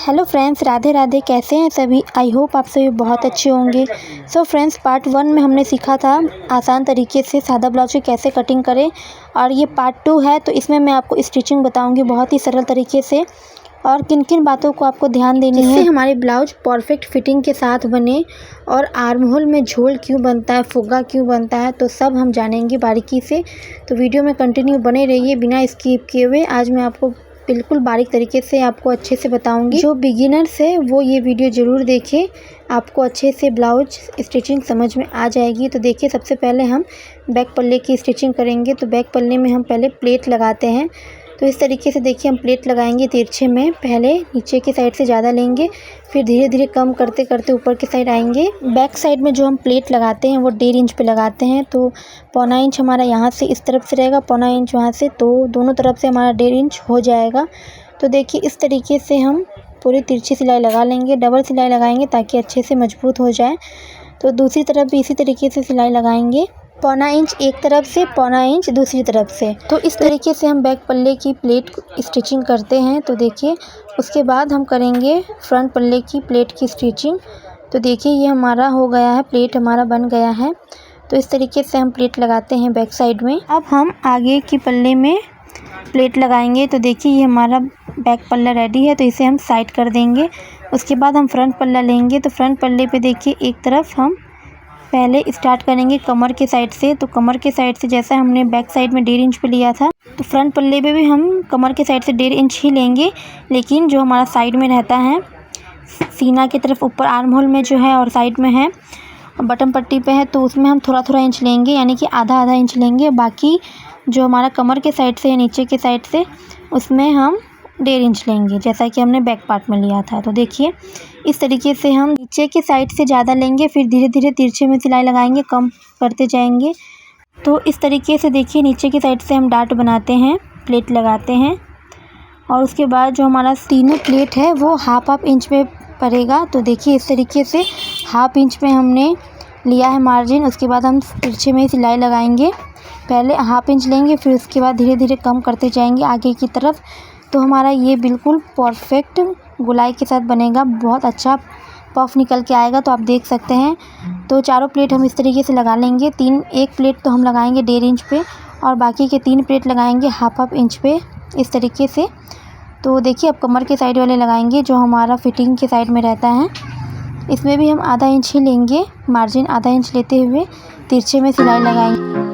Hello friends, Radhe Radhe. कैसे हैं सभी? आई होप आप सभी बहुत अच्छे होंगे। सो फ्रेंड्स, पार्ट 1 में हमने सीखा था आसान तरीके से सादा ब्लाउज की कैसे कटिंग करें, और ये पार्ट 2 है। तो इसमें मैं आपको स्टिचिंग बताऊंगी बहुत ही सरल तरीके से, और किन किन बातों को आपको ध्यान देनी है जिससे हमारे ब्लाउज परफेक्ट फिटिंग के साथ बने। और आर्म होल में झोल क्यों बनता है, फुग्गा क्यों बनता है, तो सब हम जानेंगे बारीकी से। तो वीडियो में कंटिन्यू बने रहिए बिना स्किप किए हुए। आज मैं आपको बिल्कुल बारीक तरीके से आपको अच्छे से बताऊंगी। जो बिगिनर्स है वो ये वीडियो ज़रूर देखें, आपको अच्छे से ब्लाउज स्टिचिंग समझ में आ जाएगी। तो देखिए, सबसे पहले हम बैक पल्ले की स्टिचिंग करेंगे। तो बैक पल्ले में हम पहले प्लेट लगाते हैं। तो इस तरीके से देखिए, हम प्लेट लगाएंगे तिरछे में। पहले नीचे की साइड से ज़्यादा लेंगे, फिर धीरे धीरे कम करते करते ऊपर की साइड आएंगे। बैक साइड में जो हम प्लेट लगाते हैं वो 1.5 इंच पे लगाते हैं। तो 1.25 इंच हमारा यहाँ से इस तरफ से रहेगा, 1.25 इंच वहाँ से, तो दोनों तरफ से हमारा 1.5 इंच हो जाएगा। तो देखिए, इस तरीके से हम पूरी तिरछी सिलाई लगा लेंगे। डबल सिलाई लगाएंगे ताकि अच्छे से मजबूत हो जाए। तो दूसरी तरफ भी इसी तरीके से सिलाई लगाएंगे, 1.25 इंच एक तरफ से, 1.25 इंच दूसरी तरफ से। तो इस तरीके से हम बैक पल्ले की प्लेट स्टिचिंग करते हैं। तो देखिए, उसके बाद हम करेंगे फ्रंट पल्ले की प्लेट की स्टिचिंग। तो देखिए, ये हमारा हो गया है, प्लेट हमारा बन गया है। तो इस तरीके से हम प्लेट लगाते हैं बैक साइड में। अब हम आगे की पल्ले में प्लेट लगाएंगे। तो देखिए, ये हमारा बैक पल्ला रेडी है, तो इसे हम साइड कर देंगे। उसके बाद हम फ्रंट पल्ला लेंगे। तो फ्रंट पल्ले पे देखिए, एक तरफ हम पहले स्टार्ट करेंगे कमर के साइड से। तो कमर के साइड से जैसा हमने बैक साइड में 1.5 इंच पे लिया था, तो फ्रंट पल्ले पे भी हम कमर के साइड से 1.5 इंच ही लेंगे। लेकिन जो हमारा साइड में रहता है सीना की तरफ, ऊपर आर्म होल में जो है और साइड में है बटन पट्टी पे है, तो उसमें हम थोड़ा थोड़ा इंच लेंगे, यानी कि आधा आधा इंच लेंगे। बाकी जो हमारा कमर के साइड से है नीचे के साइड से, उसमें हम 1.5 इंच लेंगे, जैसा कि हमने बैक पार्ट में लिया था। तो देखिए, इस तरीके से हम नीचे की साइड से ज़्यादा लेंगे, फिर धीरे धीरे तिरछे में सिलाई लगाएंगे, कम करते जाएंगे। तो इस तरीके से देखिए, नीचे की साइड से हम डाट बनाते हैं, प्लेट लगाते हैं, और उसके बाद जो हमारा तीनों प्लेट है वो हाफ इंच पे पड़ेगा। तो देखिए, इस तरीके से हाफ इंच पे हमने लिया है मार्जिन। उसके बाद हम तिरछे में सिलाई लगाएंगे, पहले हाफ इंच लेंगे, फिर उसके बाद धीरे धीरे कम करते जाएंगे आगे की तरफ। तो हमारा ये बिल्कुल परफेक्ट गोलाई के साथ बनेगा, बहुत अच्छा पफ निकल के आएगा। तो आप देख सकते हैं। तो चारों प्लेट हम इस तरीके से लगा लेंगे। एक प्लेट तो हम लगाएंगे 1.5 इंच पे, और बाकी के 3 प्लेट लगाएंगे हाफ इंच पे, इस तरीके से। तो देखिए, अब कमर के साइड वाले लगाएंगे जो हमारा फिटिंग के साइड में रहता है। इसमें भी हम आधा इंच ही लेंगे मार्जिन, आधा इंच लेते हुए तिरछे में सिलाई लगाएंगे।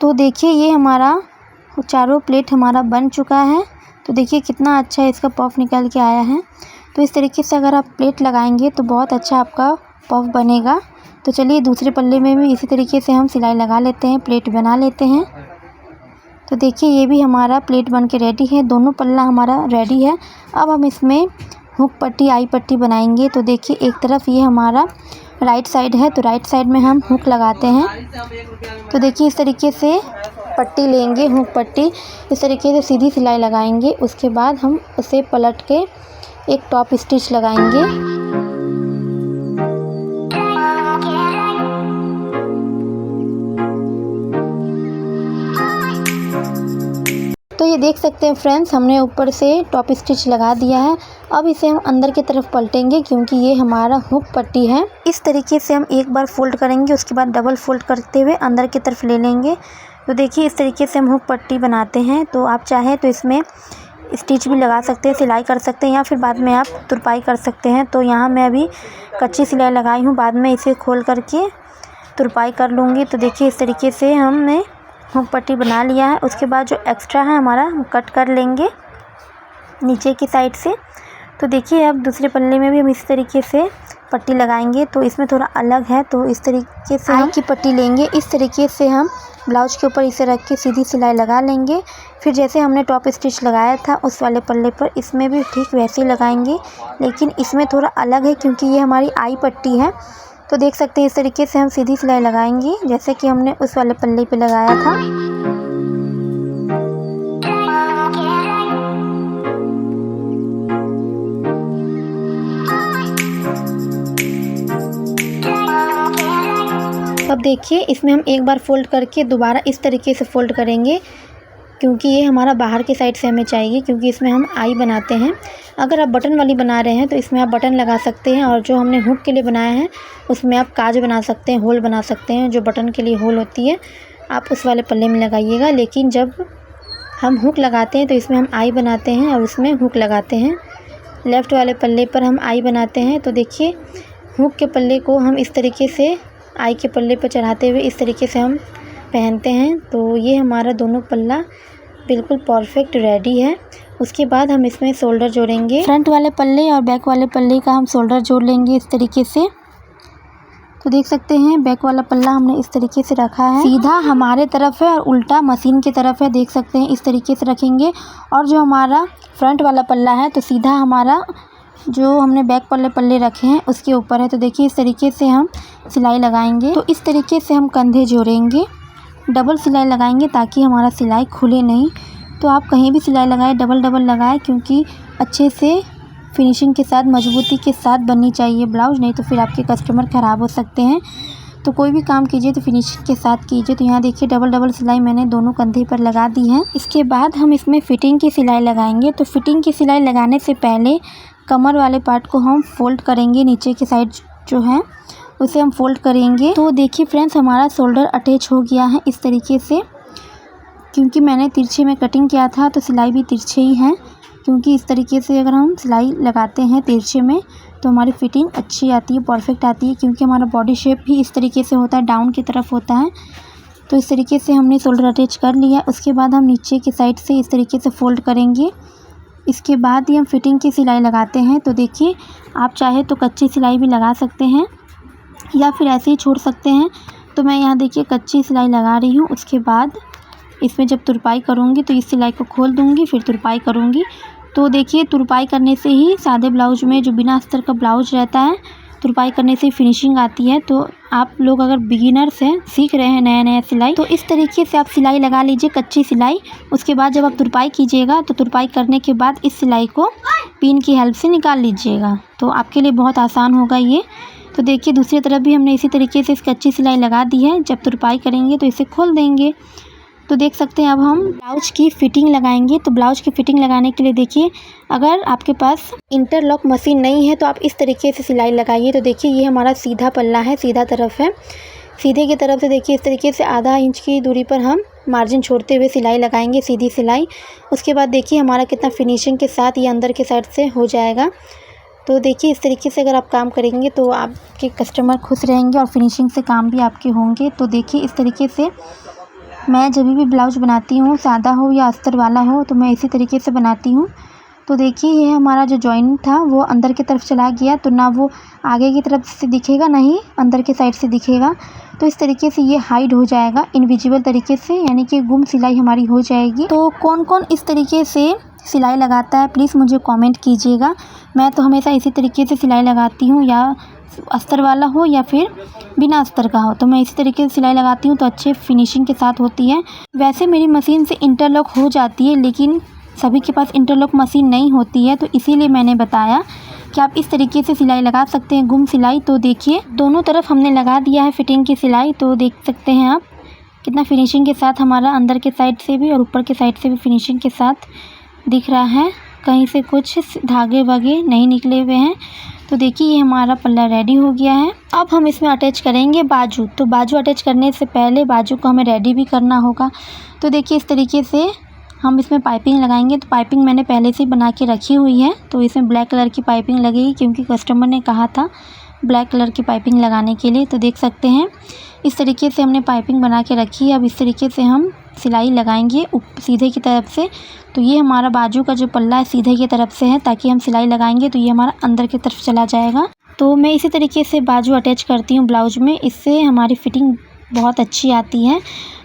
तो देखिए, ये हमारा चारों प्लेट हमारा बन चुका है। तो देखिए, कितना अच्छा इसका पफ निकल के आया है। तो इस तरीके से अगर आप प्लेट लगाएंगे तो बहुत अच्छा आपका पफ बनेगा। तो चलिए, दूसरे पल्ले में भी इसी तरीके से हम सिलाई लगा लेते हैं, प्लेट बना लेते हैं। तो देखिए, ये भी हमारा प्लेट बन के रेडी है, दोनों पल्ला हमारा रेडी है। अब हम इसमें हुक पट्टी, आई पट्टी बनाएंगे। तो देखिए, एक तरफ ये हमारा राइट साइड है, तो राइट साइड में हम हुक लगाते हैं। तो देखिए, इस तरीके से पट्टी लेंगे, हुक पट्टी, इस तरीके से सीधी सिलाई लगाएंगे। उसके बाद हम उसे पलट के एक टॉप स्टिच लगाएंगे। तो ये देख सकते हैं फ्रेंड्स, हमने ऊपर से टॉप स्टिच लगा दिया है। अब इसे हम अंदर की तरफ पलटेंगे, क्योंकि ये हमारा हुक पट्टी है। इस तरीके से हम एक बार फोल्ड करेंगे, उसके बाद डबल फोल्ड करते हुए अंदर की तरफ ले लेंगे। तो देखिए, इस तरीके से हम हुक पट्टी बनाते हैं। तो आप चाहें तो इसमें स्टिच भी लगा सकते हैं, सिलाई कर सकते हैं, या फिर बाद में आप तुरपाई कर सकते हैं। तो यहाँ मैं अभी कच्ची सिलाई लगाई हूँ, बाद में इसे खोल करके तुरपाई कर लूँगी। तो देखिए, इस तरीके से हमने हुक पट्टी बना लिया है। उसके बाद जो एक्स्ट्रा है हमारा, हम कट कर लेंगे नीचे की साइड से। तो देखिए, अब दूसरे पल्ले में भी हम इस तरीके से पट्टी लगाएंगे। तो इसमें थोड़ा अलग है, तो इस तरीके से आई की पट्टी लेंगे। इस तरीके से हम ब्लाउज के ऊपर इसे रख के सीधी सिलाई लगा लेंगे। फिर जैसे हमने टॉप स्टिच लगाया था उस वाले पल्ले पर, इसमें भी ठीक वैसे ही लगाएंगे, लेकिन इसमें थोड़ा अलग है क्योंकि ये हमारी आई पट्टी है। तो देख सकते हैं, इस तरीके से हम सीधी सिलाई लगाएंगे जैसे कि हमने उस वाले पल्ले पे लगाया था। अब देखिए इसमें हम एक बार फ़ोल्ड करके दोबारा इस तरीके से फ़ोल्ड करेंगे, क्योंकि ये हमारा बाहर के साइड से हमें चाहिए, क्योंकि इसमें हम आई बनाते हैं। अगर आप बटन वाली बना रहे हैं तो इसमें आप बटन लगा सकते हैं, और जो हमने हुक के लिए बनाया है उसमें आप काज बना सकते हैं, होल बना सकते हैं। जो बटन के लिए होल होती है आप उस वाले पल्ले में लगाइएगा, लेकिन जब हम हुक लगाते हैं तो इसमें हम आई बनाते हैं और उसमें हुक लगाते हैं। लेफ़्ट वाले पल्ले पर हम आई बनाते हैं, तो देखिए हुक के पल्ले को हम इस तरीके से आई के पल्ले पर चढ़ाते हुए इस तरीके से हम पहनते हैं। तो ये हमारा दोनों पल्ला बिल्कुल परफेक्ट रेडी है। उसके बाद हम इसमें शोल्डर जोड़ेंगे। फ्रंट वाले पल्ले और बैक वाले पल्ले का हम शोल्डर जोड़ लेंगे इस तरीके से। तो देख सकते हैं बैक वाला पल्ला हमने इस तरीके से रखा है, सीधा हमारे तरफ है और उल्टा मशीन की तरफ है। देख सकते हैं इस तरीके से रखेंगे। और जो हमारा फ्रंट वाला पल्ला है तो सीधा हमारा जो हमने बैक वाले पल्ले रखे हैं उसके ऊपर है। तो देखिए इस तरीके से हम सिलाई लगाएंगे। तो इस तरीके से हम कंधे जोड़ेंगे, डबल सिलाई लगाएंगे ताकि हमारा सिलाई खुले नहीं। तो आप कहीं भी सिलाई लगाएं, डबल डबल लगाएं, क्योंकि अच्छे से फिनिशिंग के साथ मजबूती के साथ बननी चाहिए ब्लाउज़, नहीं तो फिर आपके कस्टमर ख़राब हो सकते हैं। तो कोई भी काम कीजिए तो फिनिशिंग के साथ कीजिए। तो यहाँ देखिए डबल डबल सिलाई मैंने दोनों कंधे पर लगा दी है। इसके बाद हम इसमें फ़िटिंग की सिलाई लगाएंगे। तो फ़िटिंग की सिलाई लगाने से पहले कमर वाले पार्ट को हम फ़ोल्ड करेंगे, नीचे की साइड जो है उसे हम फ़ोल्ड करेंगे। तो देखिए फ्रेंड्स हमारा शोल्डर अटैच हो गया है इस तरीके से, क्योंकि मैंने तिरछे में कटिंग किया था तो सिलाई भी तिरछे ही है, क्योंकि इस तरीके से अगर हम सिलाई लगाते हैं तिरछे में तो हमारी फ़िटिंग अच्छी आती है, परफेक्ट आती है, क्योंकि हमारा बॉडी शेप भी इस तरीके से होता है, डाउन की तरफ होता है। तो इस तरीके से हमने शोल्डर अटैच कर लिया। उसके बाद हम नीचे की साइड से इस तरीके से फ़ोल्ड करेंगे। इसके बाद ही हम फ़िटिंग की सिलाई लगाते हैं। तो देखिए आप चाहे तो कच्ची सिलाई भी लगा सकते हैं या फिर ऐसे ही छोड़ सकते हैं। तो मैं यहाँ देखिए कच्ची सिलाई लगा रही हूँ। उसके बाद इसमें जब तुरपाई करूँगी तो इस सिलाई को खोल दूँगी, फिर तुरपाई करूँगी। तो देखिए तुरपाई करने से ही सादे ब्लाउज में जो बिना अस्तर का ब्लाउज रहता है, तुरपाई करने से फिनिशिंग आती है। तो आप लोग अगर बिगिनर्स हैं, सीख रहे हैं नया नया सिलाई, तो इस तरीके से आप सिलाई लगा लीजिए कच्ची सिलाई। उसके बाद जब आप तुरपाई कीजिएगा तो तुरपाई करने के बाद इस सिलाई को पिन की हेल्प से निकाल लीजिएगा, तो आपके लिए बहुत आसान होगा ये। तो देखिए दूसरी तरफ भी हमने इसी तरीके से इस कच्ची सिलाई लगा दी है। जब तुरपाई करेंगे तो इसे खोल देंगे। तो देख सकते हैं अब हम ब्लाउज की फ़िटिंग लगाएंगे। तो ब्लाउज की फ़िटिंग लगाने के लिए देखिए अगर आपके पास इंटरलॉक मशीन नहीं है तो आप इस तरीके से सिलाई लगाइए। तो देखिए ये हमारा सीधा पल्ला है, सीधा तरफ है। सीधे की तरफ से देखिए इस तरीके से आधा इंच की दूरी पर हम मार्जिन छोड़ते हुए सिलाई लगाएंगे, सीधी सिलाई। उसके बाद देखिए हमारा कितना फिनिशिंग के साथ ये अंदर के साइड से हो जाएगा। तो देखिए इस तरीके से अगर आप काम करेंगे तो आपके कस्टमर खुश रहेंगे और फिनिशिंग से काम भी आपके होंगे। तो देखिए इस तरीके से मैं जब भी ब्लाउज बनाती हूँ, सादा हो या अस्तर वाला हो, तो मैं इसी तरीके से बनाती हूँ। तो देखिए ये हमारा जो जॉइंट था वो अंदर की तरफ चला गया, तो ना वो आगे की तरफ से दिखेगा ना ही अंदर के साइड से दिखेगा। तो इस तरीके से ये हाइड हो जाएगा इनविजिबल तरीके से, यानी कि गुम सिलाई हमारी हो जाएगी। तो कौन कौन इस तरीके से सिलाई लगाता है प्लीज़ मुझे कमेंट कीजिएगा। मैं तो हमेशा इसी तरीके से सिलाई लगाती हूँ, या अस्तर वाला हो या फिर बिना अस्तर का हो, तो मैं इसी तरीके से सिलाई लगाती हूँ, तो अच्छे फिनिशिंग के साथ होती है। वैसे मेरी मशीन से इंटरलॉक हो जाती है, लेकिन सभी के पास इंटरलॉक मशीन नहीं होती है, तो इसीलिए मैंने बताया कि आप इस तरीके से सिलाई लगा सकते हैं, गुम सिलाई। तो देखिए दोनों तरफ हमने लगा दिया है फिटिंग की सिलाई। तो देख सकते हैं आप कितना फिनिशिंग के साथ हमारा अंदर के साइड से भी और ऊपर के साइड से भी फिनिशिंग के साथ दिख रहा है, कहीं से कुछ धागे वागे नहीं निकले हुए हैं। तो देखिए ये हमारा पल्ला रेडी हो गया है। अब हम इसमें अटैच करेंगे बाजू। तो बाजू अटैच करने से पहले बाजू को हमें रेडी भी करना होगा। तो देखिए इस तरीके से हम इसमें पाइपिंग लगाएंगे। तो पाइपिंग मैंने पहले से ही बना के रखी हुई है, तो इसमें ब्लैक कलर की पाइपिंग लगेगी, क्योंकि कस्टमर ने कहा था ब्लैक कलर की पाइपिंग लगाने के लिए। तो देख सकते हैं इस तरीके से हमने पाइपिंग बना के रखी है। अब इस तरीके से हम सिलाई लगाएंगे सीधे की तरफ से। तो ये हमारा बाजू का जो पल्ला है सीधे की तरफ से है, ताकि हम सिलाई लगाएंगे तो ये हमारा अंदर की तरफ चला जाएगा। तो मैं इसी तरीके से बाजू अटैच करती हूँ ब्लाउज में, इससे हमारी फ़िटिंग बहुत अच्छी आती है।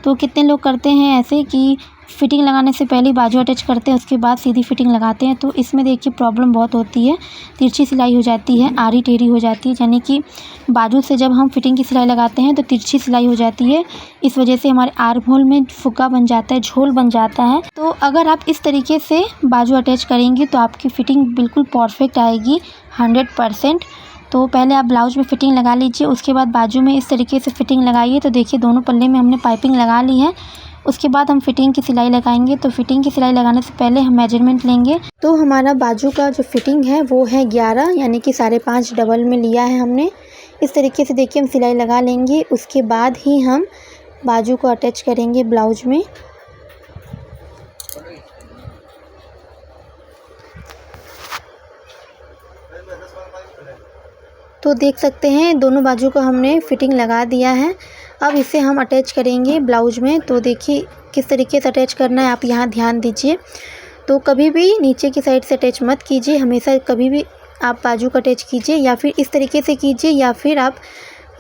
तो कितने लोग करते हैं ऐसे कि फ़िटिंग लगाने से पहले बाजू अटैच करते हैं, उसके बाद सीधी फ़िटिंग लगाते हैं। तो इसमें देखिए प्रॉब्लम बहुत होती है, तिरछी सिलाई हो जाती है, आरी टेढ़ी हो जाती है, यानी कि बाजू से जब हम फ़िटिंग की सिलाई लगाते हैं तो तिरछी सिलाई हो जाती है। इस वजह से हमारे आर्म होल में फुग्गा बन जाता है, झोल बन जाता है। तो अगर आप इस तरीके से बाजू अटैच करेंगे तो आपकी फ़िटिंग बिल्कुल परफेक्ट आएगी 100%। तो पहले आप ब्लाउज में फ़िटिंग लगा लीजिए, उसके बाद बाजू में इस तरीके से फ़िटिंग लगाइए। तो देखिए दोनों पल्ले में हमने पाइपिंग लगा ली है। उसके बाद हम फ़िटिंग की सिलाई लगाएंगे। तो फ़िटिंग की सिलाई लगाने से पहले हम मेजरमेंट लेंगे। तो हमारा बाजू का जो फ़िटिंग है वो है 11, यानी कि 5.5 डबल में लिया है हमने। इस तरीके से देखिए हम सिलाई लगा लेंगे। उसके बाद ही हम बाजू को अटैच करेंगे ब्लाउज में। तो देख सकते हैं दोनों बाजू को हमने फ़िटिंग लगा दिया है। अब इसे हम अटैच करेंगे ब्लाउज में। तो देखिए किस तरीके से अटैच करना है, आप यहाँ ध्यान दीजिए। तो कभी भी नीचे की साइड से अटैच मत कीजिए, हमेशा कभी भी आप बाजू का अटैच कीजिए, या फिर इस तरीके से कीजिए, या फिर आप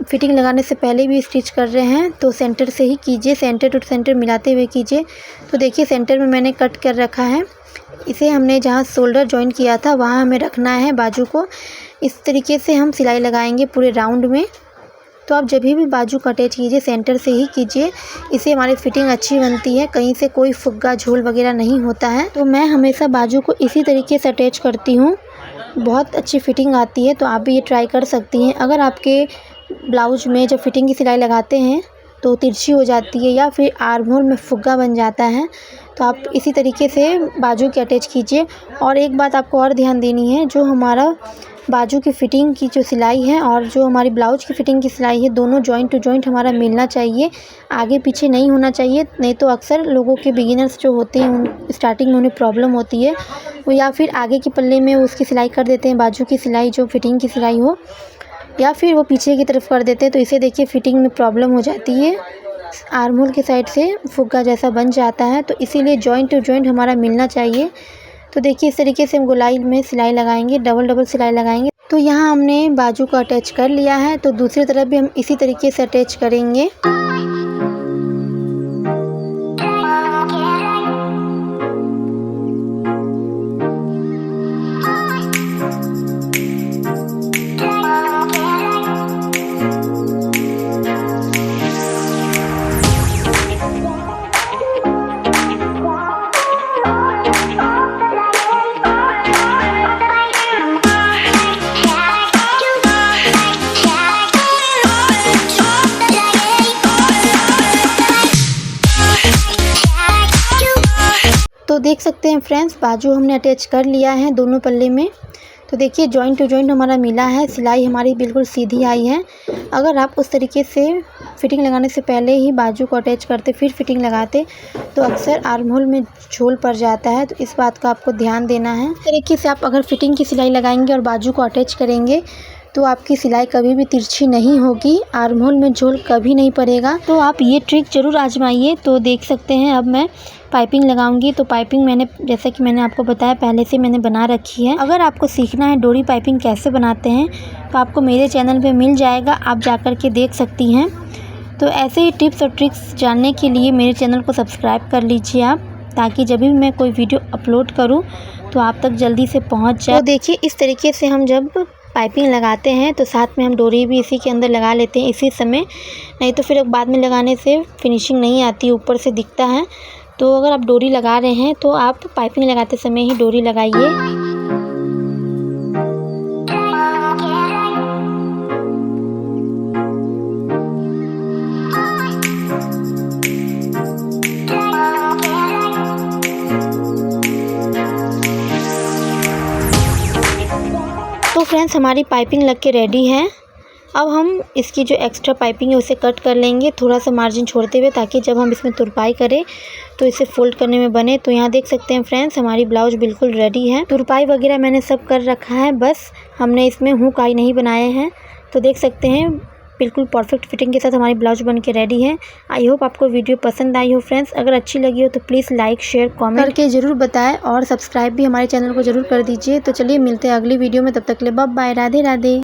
फ़िटिंग लगाने से पहले भी स्टिच कर रहे हैं तो सेंटर से ही कीजिए, सेंटर टू सेंटर मिलाते हुए कीजिए। तो देखिए सेंटर में मैंने कट कर रखा है। इसे हमने जहाँ शोल्डर जॉइन किया था वहाँ हमें रखना है बाजू को। इस तरीके से हम सिलाई लगाएंगे पूरे राउंड में। तो आप जब भी बाजू का अटैच कीजिए सेंटर से ही कीजिए, इससे हमारी फ़िटिंग अच्छी बनती है, कहीं से कोई फुग्गा झोल वगैरह नहीं होता है। तो मैं हमेशा बाजू को इसी तरीके से अटैच करती हूँ, बहुत अच्छी फ़िटिंग आती है। तो आप भी ये ट्राई कर सकती हैं। अगर आपके ब्लाउज में जब फ़िटिंग की सिलाई लगाते हैं तो तिरछी हो जाती है या फिर आर्म होल में फुग्गा बन जाता है, तो आप इसी तरीके से बाजू के अटैच कीजिए। और एक बात आपको और ध्यान देनी है, जो हमारा बाजू की फ़िटिंग की जो सिलाई है और जो हमारी ब्लाउज की फ़िटिंग की सिलाई है, दोनों जॉइंट टू जॉइंट हमारा मिलना चाहिए, आगे पीछे नहीं होना चाहिए। नहीं तो अक्सर लोगों के बिगिनर्स जो होते हैं उन स्टार्टिंग में उन्हें प्रॉब्लम होती है, वो या फिर आगे के पल्ले में उसकी सिलाई कर देते हैं, बाजू की सिलाई जो फ़िटिंग की सिलाई हो, या फिर वो पीछे की तरफ कर देते हैं। तो इसे देखिए फ़िटिंग में प्रॉब्लम हो जाती है, आर्म होल के साइड से फुग्गा जैसा बन जाता है। तो इसीलिए जॉइंट टू जॉइंट हमारा मिलना चाहिए। तो देखिए इस तरीके से हम गोलाई में सिलाई लगाएंगे, डबल सिलाई लगाएंगे। तो यहाँ हमने बाजू को अटैच कर लिया है, तो दूसरी तरफ भी हम इसी तरीके से अटैच करेंगे। तो देख सकते हैं फ्रेंड्स, बाजू हमने अटैच कर लिया है दोनों पल्ले में। तो देखिए जॉइंट टू जॉइंट हमारा मिला है, सिलाई हमारी बिल्कुल सीधी आई है। अगर आप उस तरीके से फ़िटिंग लगाने से पहले ही बाजू को अटैच करते फिर फ़िटिंग लगाते तो अक्सर आर्म होल में झोल पड़ जाता है। तो इस बात का आपको ध्यान देना है। इस तरीके से आप अगर फ़िटिंग की सिलाई लगाएंगे और बाजू को अटैच करेंगे तो आपकी सिलाई कभी भी तिरछी नहीं होगी, आर्म होल में झोल कभी नहीं पड़ेगा। तो आप ये ट्रिक ज़रूर आजमाइए। तो देख सकते हैं अब मैं पाइपिंग लगाऊंगी। तो पाइपिंग मैंने, जैसा कि मैंने आपको बताया, पहले से मैंने बना रखी है। अगर आपको सीखना है डोरी पाइपिंग कैसे बनाते हैं तो आपको मेरे चैनल पे मिल जाएगा, आप जाकर के देख सकती हैं। तो ऐसे ही टिप्स और ट्रिक्स जानने के लिए मेरे चैनल को सब्सक्राइब कर लीजिए आप, ताकि जब भी मैं कोई वीडियो अपलोड करूँ तो आप तक जल्दी से पहुँच जाए। तो देखिए इस तरीके से हम जब पाइपिंग लगाते हैं तो साथ में हम डोरी भी इसी के अंदर लगा लेते हैं इसी समय, नहीं तो फिर बाद में लगाने से फिनिशिंग नहीं आती, ऊपर से दिखता है। तो अगर आप डोरी लगा रहे हैं तो आप पाइपिंग लगाते समय ही डोरी लगाइए। तो फ्रेंड्स हमारी पाइपिंग लग के रेडी है। अब हम इसकी जो एक्स्ट्रा पाइपिंग है उसे कट कर लेंगे, थोड़ा सा मार्जिन छोड़ते हुए, ताकि जब हम इसमें तुरपाई करें तो इसे फोल्ड करने में बने। तो यहाँ देख सकते हैं फ्रेंड्स हमारी ब्लाउज बिल्कुल रेडी है। तुरपाई वगैरह मैंने सब कर रखा है, बस हमने इसमें हुक आई नहीं बनाए हैं। तो देख सकते हैं बिल्कुल परफेक्ट फिटिंग के साथ हमारी ब्लाउज बन के रेडी है। आई होप आपको वीडियो पसंद आई हो फ्रेंड्स। अगर अच्छी लगी हो तो प्लीज़ लाइक शेयर कमेंट करके ज़रूर बताएं, और सब्सक्राइब भी हमारे चैनल को ज़रूर कर दीजिए। तो चलिए मिलते हैं अगली वीडियो में, तब तक के लिए बाय बाय, राधे राधे।